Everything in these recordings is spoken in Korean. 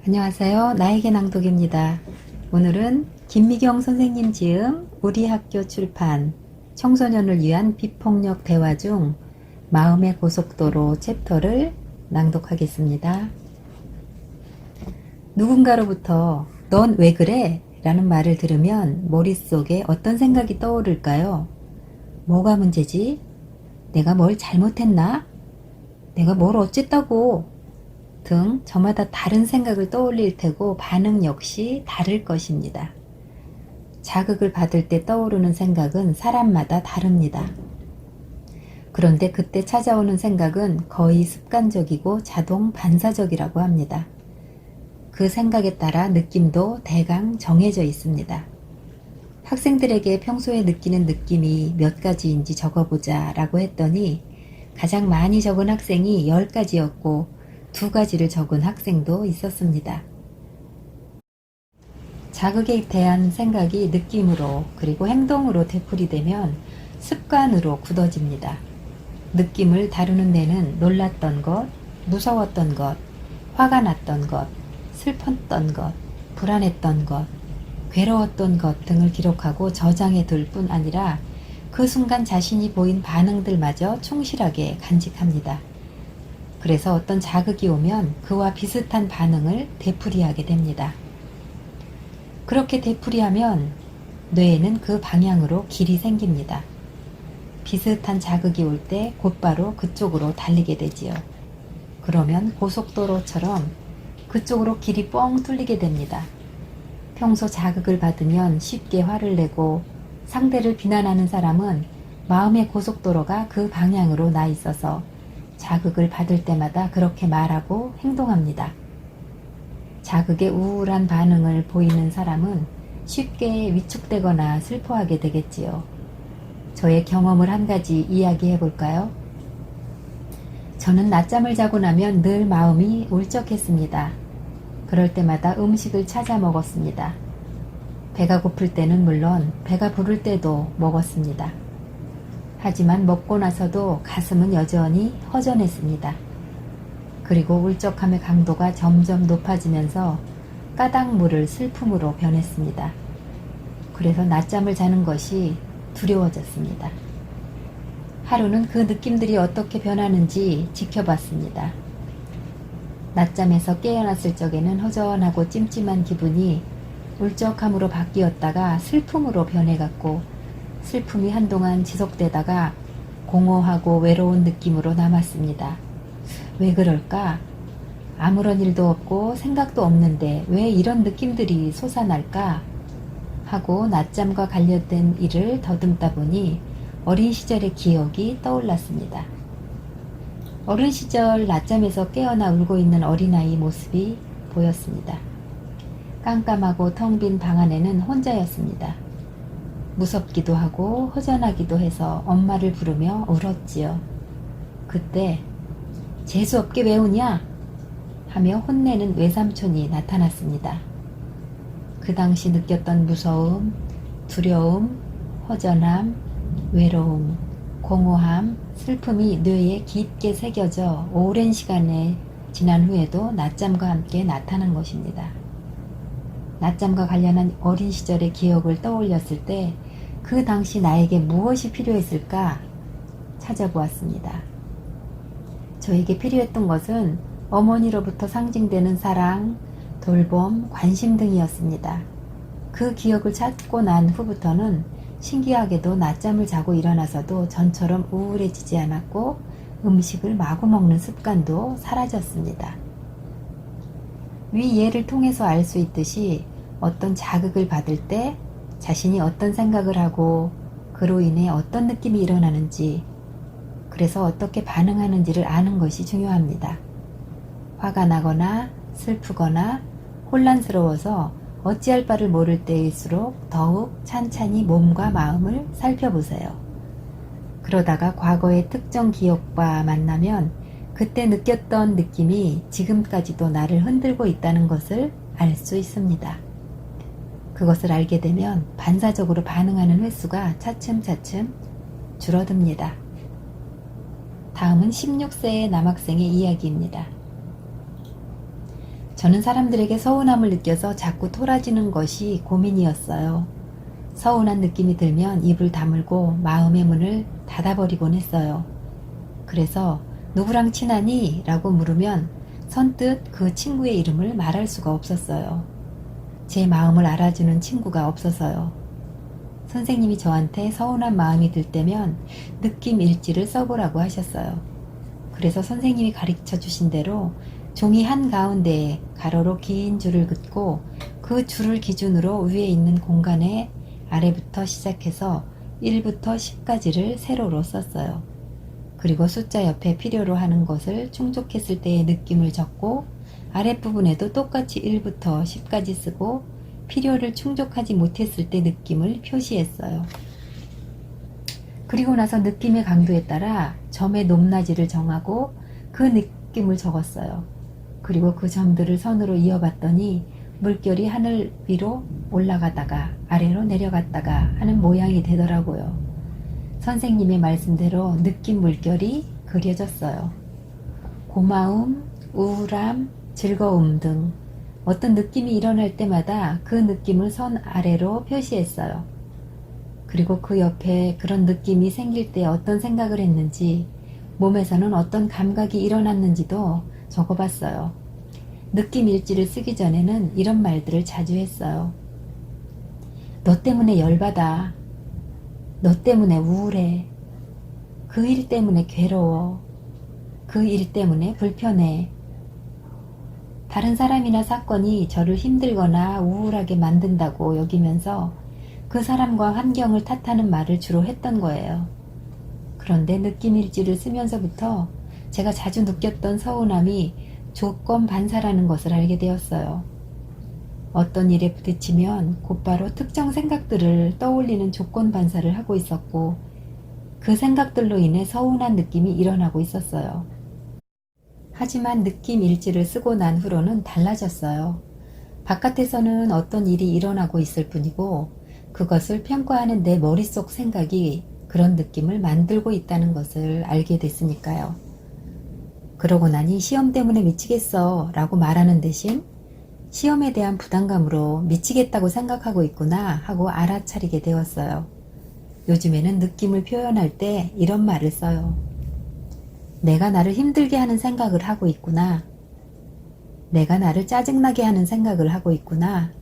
안녕하세요. 나에게 낭독입니다. 오늘은 김미경 선생님 지음 우리 학교 출판 청소년을 위한 비폭력 대화 중 마음의 고속도로 챕터를 낭독하겠습니다. 누군가로부터 넌 왜 그래? 라는 말을 들으면 머릿속에 어떤 생각이 떠오를까요? 뭐가 문제지? 내가 뭘 잘못했나? 내가 뭘 어쨌다고? 등 저마다 다른 생각을 떠올릴 테고 반응 역시 다를 것입니다. 자극을 받을 때 떠오르는 생각은 사람마다 다릅니다. 그런데 그때 찾아오는 생각은 거의 습관적이고 자동 반사적이라고 합니다. 그 생각에 따라 느낌도 대강 정해져 있습니다. 학생들에게 평소에 느끼는 느낌이 몇 가지인지 적어보자 라고 했더니 가장 많이 적은 학생이 10가지였고 2가지를 적은 학생도 있었습니다. 자극에 대한 생각이 느낌으로 그리고 행동으로 되풀이되면 습관으로 굳어집니다. 느낌을 다루는 데는 놀랐던 것, 무서웠던 것, 화가 났던 것, 슬펐던 것, 불안했던 것, 괴로웠던 것 등을 기록하고 저장해 둘 뿐 아니라 그 순간 자신이 보인 반응들마저 충실하게 간직합니다. 그래서 어떤 자극이 오면 그와 비슷한 반응을 되풀이하게 됩니다. 그렇게 되풀이하면 뇌에는 그 방향으로 길이 생깁니다. 비슷한 자극이 올 때 곧바로 그쪽으로 달리게 되지요. 그러면 고속도로처럼 그쪽으로 길이 뻥 뚫리게 됩니다. 평소 자극을 받으면 쉽게 화를 내고 상대를 비난하는 사람은 마음의 고속도로가 그 방향으로 나 있어서 자극을 받을 때마다 그렇게 말하고 행동합니다. 자극에 우울한 반응을 보이는 사람은 쉽게 위축되거나 슬퍼하게 되겠지요. 저의 경험을 한 가지 이야기해 볼까요? 저는 낮잠을 자고 나면 늘 마음이 울적했습니다. 그럴 때마다 음식을 찾아 먹었습니다. 배가 고플 때는 물론 배가 부를 때도 먹었습니다. 하지만 먹고 나서도 가슴은 여전히 허전했습니다. 그리고 울적함의 강도가 점점 높아지면서 까닭 모를 슬픔으로 변했습니다. 그래서 낮잠을 자는 것이 두려워졌습니다. 하루는 그 느낌들이 어떻게 변하는지 지켜봤습니다. 낮잠에서 깨어났을 적에는 허전하고 찜찜한 기분이 울적함으로 바뀌었다가 슬픔으로 변해갔고 슬픔이 한동안 지속되다가 공허하고 외로운 느낌으로 남았습니다. 왜 그럴까? 아무런 일도 없고 생각도 없는데 왜 이런 느낌들이 솟아날까? 하고 낮잠과 관련된 일을 더듬다 보니 어린 시절의 기억이 떠올랐습니다. 어린 시절 낮잠에서 깨어나 울고 있는 어린아이 모습이 보였습니다. 깜깜하고 텅 빈 방 안에는 혼자였습니다. 무섭기도 하고 허전하기도 해서 엄마를 부르며 울었지요. 그때 재수없게 왜 우냐? 하며 혼내는 외삼촌이 나타났습니다. 그 당시 느꼈던 무서움, 두려움, 허전함, 외로움, 공허함, 슬픔이 뇌에 깊게 새겨져 오랜 시간이 지난 후에도 낮잠과 함께 나타난 것입니다. 낮잠과 관련한 어린 시절의 기억을 떠올렸을 때 그 당시 나에게 무엇이 필요했을까 찾아보았습니다. 저에게 필요했던 것은 어머니로부터 상징되는 사랑, 돌봄, 관심 등이었습니다. 그 기억을 찾고 난 후부터는 신기하게도 낮잠을 자고 일어나서도 전처럼 우울해지지 않았고 음식을 마구 먹는 습관도 사라졌습니다. 위 예를 통해서 알 수 있듯이 어떤 자극을 받을 때 자신이 어떤 생각을 하고 그로 인해 어떤 느낌이 일어나는지 그래서 어떻게 반응하는지를 아는 것이 중요합니다. 화가 나거나 슬프거나 혼란스러워서 어찌할 바를 모를 때일수록 더욱 찬찬히 몸과 마음을 살펴보세요. 그러다가 과거의 특정 기억과 만나면 그때 느꼈던 느낌이 지금까지도 나를 흔들고 있다는 것을 알 수 있습니다. 그것을 알게 되면 반사적으로 반응하는 횟수가 차츰차츰 줄어듭니다. 다음은 16세의 남학생의 이야기입니다. 저는 사람들에게 서운함을 느껴서 자꾸 토라지는 것이 고민이었어요. 서운한 느낌이 들면 입을 다물고 마음의 문을 닫아버리곤 했어요. 그래서 누구랑 친하니? 라고 물으면 선뜻 그 친구의 이름을 말할 수가 없었어요. 제 마음을 알아주는 친구가 없어서요. 선생님이 저한테 서운한 마음이 들 때면 느낌 일지를 써보라고 하셨어요. 그래서 선생님이 가르쳐 주신 대로 종이 한가운데에 가로로 긴 줄을 긋고 그 줄을 기준으로 위에 있는 공간에 아래부터 시작해서 1부터 10까지를 세로로 썼어요. 그리고 숫자 옆에 필요로 하는 것을 충족했을 때의 느낌을 적고 아랫부분에도 똑같이 1부터 10까지 쓰고 필요를 충족하지 못했을 때 느낌을 표시했어요. 그리고 나서 느낌의 강도에 따라 점의 높낮이를 정하고 그 느낌을 적었어요. 그리고 그 점들을 선으로 이어봤더니 물결이 하늘 위로 올라가다가 아래로 내려갔다가 하는 모양이 되더라고요. 선생님의 말씀대로 느낌 물결이 그려졌어요. 고마움, 우울함, 즐거움 등 어떤 느낌이 일어날 때마다 그 느낌을 선 아래로 표시했어요. 그리고 그 옆에 그런 느낌이 생길 때 어떤 생각을 했는지, 몸에서는 어떤 감각이 일어났는지도 적어봤어요. 느낌 일지를 쓰기 전에는 이런 말들을 자주 했어요. 너 때문에 열받아. 너 때문에 우울해. 그 일 때문에 괴로워. 그 일 때문에 불편해. 다른 사람이나 사건이 저를 힘들거나 우울하게 만든다고 여기면서 그 사람과 환경을 탓하는 말을 주로 했던 거예요. 그런데 느낌일지를 쓰면서부터 제가 자주 느꼈던 서운함이 조건 반사라는 것을 알게 되었어요. 어떤 일에 부딪히면 곧바로 특정 생각들을 떠올리는 조건 반사를 하고 있었고 그 생각들로 인해 서운한 느낌이 일어나고 있었어요. 하지만 느낌 일지를 쓰고 난 후로는 달라졌어요. 바깥에서는 어떤 일이 일어나고 있을 뿐이고 그것을 평가하는 내 머릿속 생각이 그런 느낌을 만들고 있다는 것을 알게 됐으니까요. 그러고 나니 시험 때문에 미치겠어 라고 말하는 대신 시험에 대한 부담감으로 미치겠다고 생각하고 있구나 하고 알아차리게 되었어요. 요즘에는 느낌을 표현할 때 이런 말을 써요. 내가 나를 힘들게 하는 생각을 하고 있구나. 내가 나를 짜증나게 하는 생각을 하고 있구나.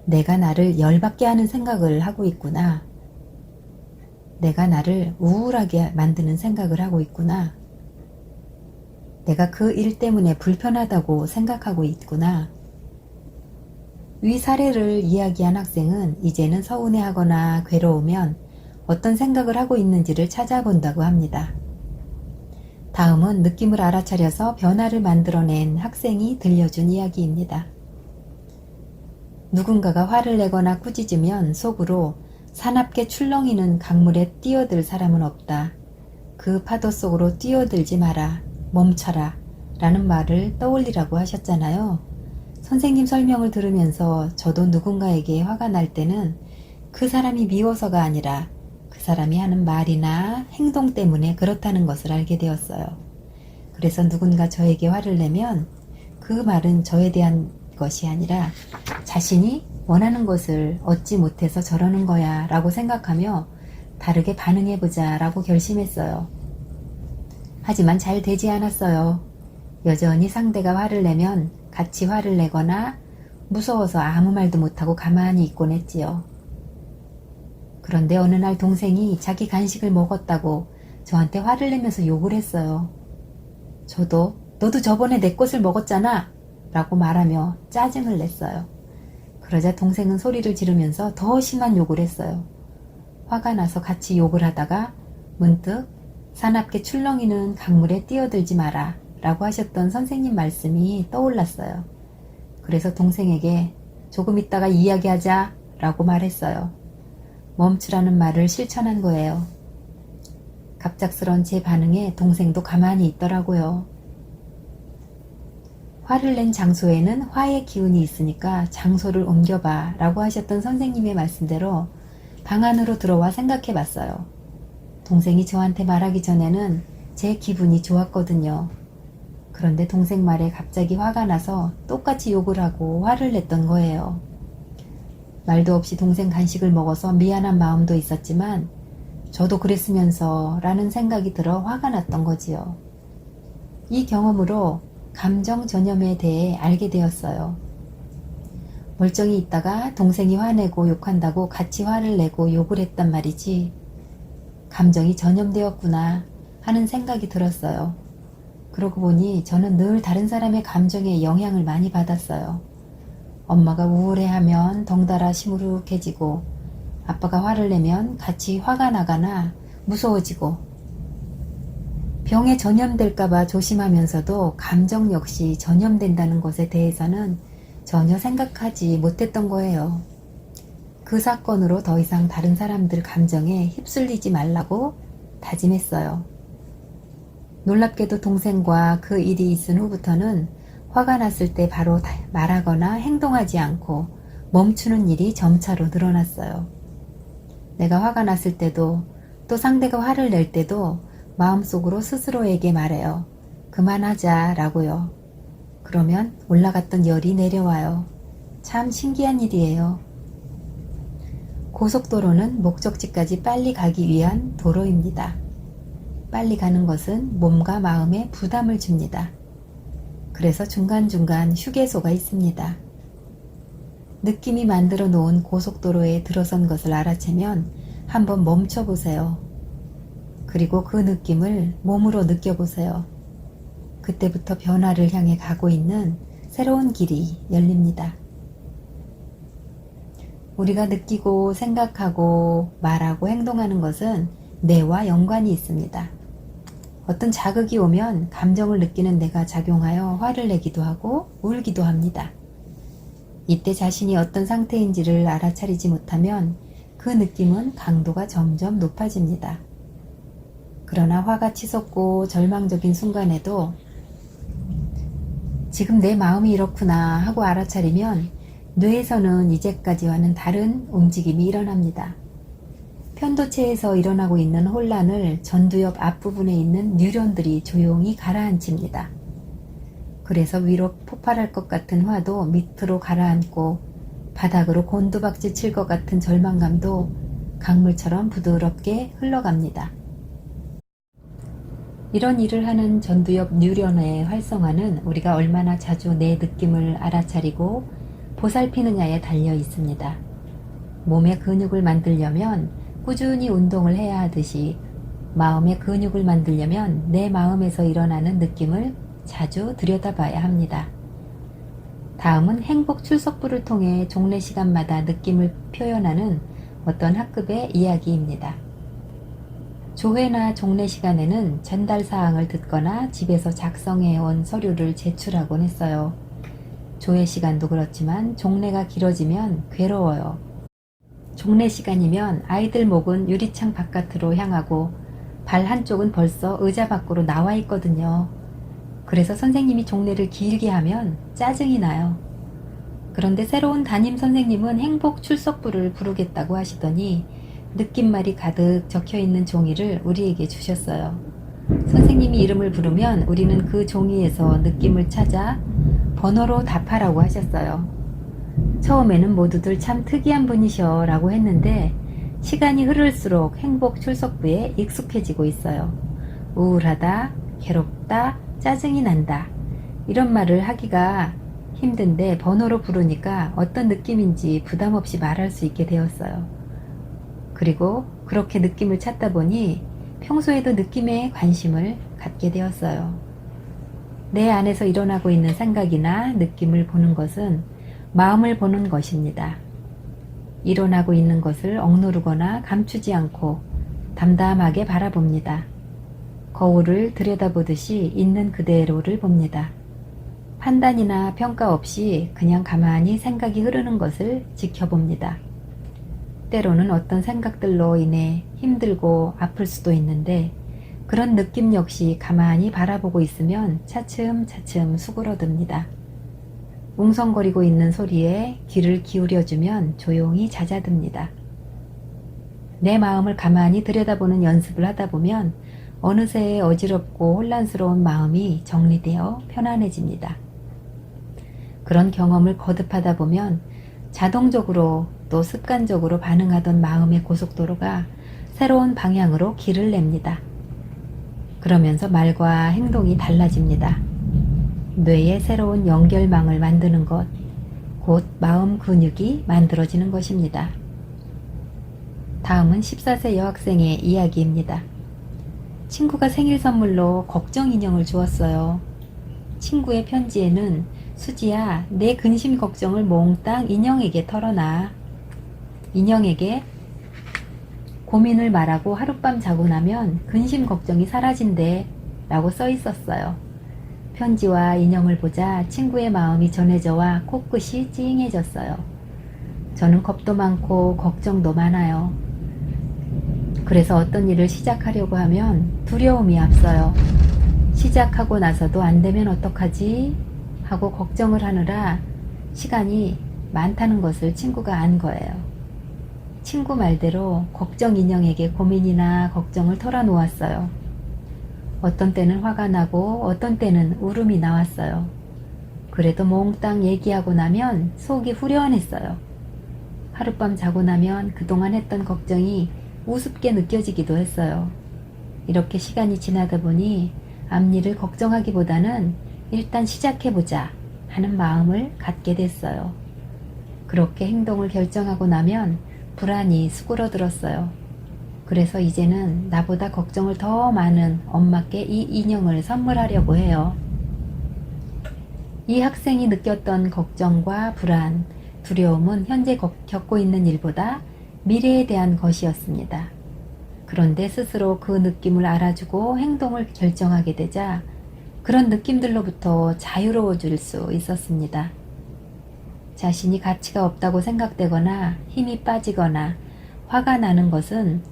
내가 나를 열받게 하는 생각을 하고 있구나. 내가 나를 우울하게 만드는 생각을 하고 있구나. 내가 그 일 때문에 불편하다고 생각하고 있구나. 위 사례를 이야기한 학생은 이제는 서운해하거나 괴로우면 어떤 생각을 하고 있는지를 찾아본다고 합니다. 다음은 느낌을 알아차려서 변화를 만들어낸 학생이 들려준 이야기입니다. 누군가가 화를 내거나 꾸짖으면 속으로 사납게 출렁이는 강물에 뛰어들 사람은 없다. 그 파도 속으로 뛰어들지 마라. 멈춰라. 라는 말을 떠올리라고 하셨잖아요. 선생님 설명을 들으면서 저도 누군가에게 화가 날 때는 그 사람이 미워서가 아니라 그 사람이 하는 말이나 행동 때문에 그렇다는 것을 알게 되었어요. 그래서 누군가 저에게 화를 내면 그 말은 저에 대한 것이 아니라 자신이 원하는 것을 얻지 못해서 저러는 거야 라고 생각하며 다르게 반응해보자 라고 결심했어요. 하지만 잘 되지 않았어요. 여전히 상대가 화를 내면 같이 화를 내거나 무서워서 아무 말도 못하고 가만히 있곤 했지요. 그런데 어느 날 동생이 자기 간식을 먹었다고 저한테 화를 내면서 욕을 했어요. 저도 너도 저번에 내 것을 먹었잖아 라고 말하며 짜증을 냈어요. 그러자 동생은 소리를 지르면서 더 심한 욕을 했어요. 화가 나서 같이 욕을 하다가 문득 사납게 출렁이는 강물에 뛰어들지 마라 라고 하셨던 선생님 말씀이 떠올랐어요. 그래서 동생에게 조금 있다가 이야기하자 라고 말했어요. 멈추라는 말을 실천한 거예요. 갑작스런 제 반응에 동생도 가만히 있더라고요. 화를 낸 장소에는 화의 기운이 있으니까 장소를 옮겨봐 라고 하셨던 선생님의 말씀대로 방 안으로 들어와 생각해 봤어요. 동생이 저한테 말하기 전에는 제 기분이 좋았거든요. 그런데 동생 말에 갑자기 화가 나서 똑같이 욕을 하고 화를 냈던 거예요. 말도 없이 동생 간식을 먹어서 미안한 마음도 있었지만 저도 그랬으면서 라는 생각이 들어 화가 났던 거지요. 이 경험으로 감정 전염에 대해 알게 되었어요. 멀쩡히 있다가 동생이 화내고 욕한다고 같이 화를 내고 욕을 했단 말이지. 감정이 전염되었구나 하는 생각이 들었어요. 그러고 보니 저는 늘 다른 사람의 감정에 영향을 많이 받았어요. 엄마가 우울해하면 덩달아 시무룩해지고 아빠가 화를 내면 같이 화가 나거나 무서워지고 병에 전염될까봐 조심하면서도 감정 역시 전염된다는 것에 대해서는 전혀 생각하지 못했던 거예요. 그 사건으로 더 이상 다른 사람들 감정에 휩쓸리지 말라고 다짐했어요. 놀랍게도 동생과 그 일이 있은 후부터는 화가 났을 때 바로 말하거나 행동하지 않고 멈추는 일이 점차로 늘어났어요. 내가 화가 났을 때도 또 상대가 화를 낼 때도 마음속으로 스스로에게 말해요. 그만하자 라고요. 그러면 올라갔던 열이 내려와요. 참 신기한 일이에요. 고속도로는 목적지까지 빨리 가기 위한 도로입니다. 빨리 가는 것은 몸과 마음에 부담을 줍니다. 그래서 중간중간 휴게소가 있습니다. 느낌이 만들어 놓은 고속도로에 들어선 것을 알아채면 한번 멈춰보세요. 그리고 그 느낌을 몸으로 느껴보세요. 그때부터 변화를 향해 가고 있는 새로운 길이 열립니다. 우리가 느끼고 생각하고 말하고 행동하는 것은 뇌와 연관이 있습니다. 어떤 자극이 오면 감정을 느끼는 뇌가 작용하여 화를 내기도 하고 울기도 합니다. 이때 자신이 어떤 상태인지를 알아차리지 못하면 그 느낌은 강도가 점점 높아집니다. 그러나 화가 치솟고 절망적인 순간에도 지금 내 마음이 이렇구나 하고 알아차리면 뇌에서는 이제까지와는 다른 움직임이 일어납니다. 편도체에서 일어나고 있는 혼란을 전두엽 앞부분에 있는 뉴런들이 조용히 가라앉힙니다. 그래서 위로 폭발할 것 같은 화도 밑으로 가라앉고 바닥으로 곤두박질 칠 것 같은 절망감도 강물처럼 부드럽게 흘러갑니다. 이런 일을 하는 전두엽 뉴런의 활성화는 우리가 얼마나 자주 내 느낌을 알아차리고 보살피느냐에 달려 있습니다. 몸의 근육을 만들려면 꾸준히 운동을 해야 하듯이 마음의 근육을 만들려면 내 마음에서 일어나는 느낌을 자주 들여다봐야 합니다. 다음은 행복 출석부를 통해 종례 시간마다 느낌을 표현하는 어떤 학급의 이야기입니다. 조회나 종례 시간에는 전달 사항을 듣거나 집에서 작성해온 서류를 제출하곤 했어요. 조회 시간도 그렇지만 종례가 길어지면 괴로워요. 종례 시간이면 아이들 목은 유리창 바깥으로 향하고 발 한쪽은 벌써 의자 밖으로 나와 있거든요. 그래서 선생님이 종례를 길게 하면 짜증이 나요. 그런데 새로운 담임 선생님은 행복 출석부를 부르겠다고 하시더니 느낌말이 가득 적혀있는 종이를 우리에게 주셨어요. 선생님이 이름을 부르면 우리는 그 종이에서 느낌을 찾아 번호로 답하라고 하셨어요. 처음에는 모두들 참 특이한 분이셔 라고 했는데 시간이 흐를수록 행복 출석부에 익숙해지고 있어요. 우울하다, 괴롭다, 짜증이 난다 이런 말을 하기가 힘든데 번호로 부르니까 어떤 느낌인지 부담 없이 말할 수 있게 되었어요. 그리고 그렇게 느낌을 찾다 보니 평소에도 느낌에 관심을 갖게 되었어요. 내 안에서 일어나고 있는 생각이나 느낌을 보는 것은 마음을 보는 것입니다. 일어나고 있는 것을 억누르거나 감추지 않고 담담하게 바라봅니다. 거울을 들여다보듯이 있는 그대로를 봅니다. 판단이나 평가 없이 그냥 가만히 생각이 흐르는 것을 지켜봅니다. 때로는 어떤 생각들로 인해 힘들고 아플 수도 있는데 그런 느낌 역시 가만히 바라보고 있으면 차츰차츰 수그러듭니다. 웅성거리고 있는 소리에 귀를 기울여주면 조용히 잦아듭니다. 내 마음을 가만히 들여다보는 연습을 하다 보면 어느새 어지럽고 혼란스러운 마음이 정리되어 편안해집니다. 그런 경험을 거듭하다 보면 자동적으로 또 습관적으로 반응하던 마음의 고속도로가 새로운 방향으로 길을 냅니다. 그러면서 말과 행동이 달라집니다. 뇌에 새로운 연결망을 만드는 것, 곧 마음 근육이 만들어지는 것입니다. 다음은 14세 여학생의 이야기입니다. 친구가 생일 선물로 걱정 인형을 주었어요. 친구의 편지에는 수지야, 내 근심 걱정을 몽땅 인형에게 털어놔. 인형에게 고민을 말하고 하룻밤 자고 나면 근심 걱정이 사라진대 라고 써 있었어요. 편지와 인형을 보자 친구의 마음이 전해져와 코끝이 찡해졌어요. 저는 겁도 많고 걱정도 많아요. 그래서 어떤 일을 시작하려고 하면 두려움이 앞서요. 시작하고 나서도 안 되면 어떡하지? 하고 걱정을 하느라 시간이 많다는 것을 친구가 안 거예요. 친구 말대로 걱정 인형에게 고민이나 걱정을 털어놓았어요. 어떤 때는 화가 나고 어떤 때는 울음이 나왔어요. 그래도 몽땅 얘기하고 나면 속이 후련했어요. 하룻밤 자고 나면 그동안 했던 걱정이 우습게 느껴지기도 했어요. 이렇게 시간이 지나다 보니 앞일을 걱정하기보다는 일단 시작해보자 하는 마음을 갖게 됐어요. 그렇게 행동을 결정하고 나면 불안이 수그러들었어요. 그래서 이제는 나보다 걱정을 더 많은 엄마께 이 인형을 선물하려고 해요. 이 학생이 느꼈던 걱정과 불안, 두려움은 현재 겪고 있는 일보다 미래에 대한 것이었습니다. 그런데 스스로 그 느낌을 알아주고 행동을 결정하게 되자 그런 느낌들로부터 자유로워질 수 있었습니다. 자신이 가치가 없다고 생각되거나 힘이 빠지거나 화가 나는 것은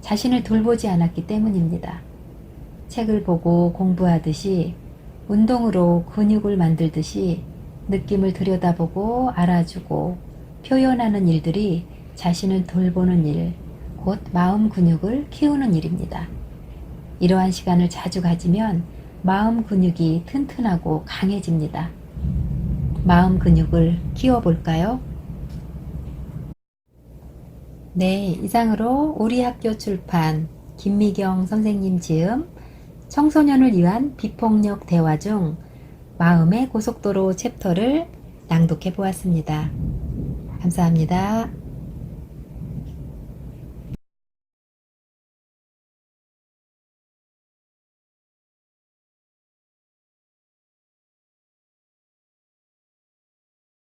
자신을 돌보지 않았기 때문입니다. 책을 보고 공부하듯이 운동으로 근육을 만들듯이 느낌을 들여다보고 알아주고 표현하는 일들이 자신을 돌보는 일, 곧 마음 근육을 키우는 일입니다. 이러한 시간을 자주 가지면 마음 근육이 튼튼하고 강해집니다. 마음 근육을 키워볼까요? 네, 이상으로 우리 학교 출판 김미경 선생님 지음 청소년을 위한 비폭력 대화 중 마음의 고속도로 챕터를 낭독해 보았습니다. 감사합니다.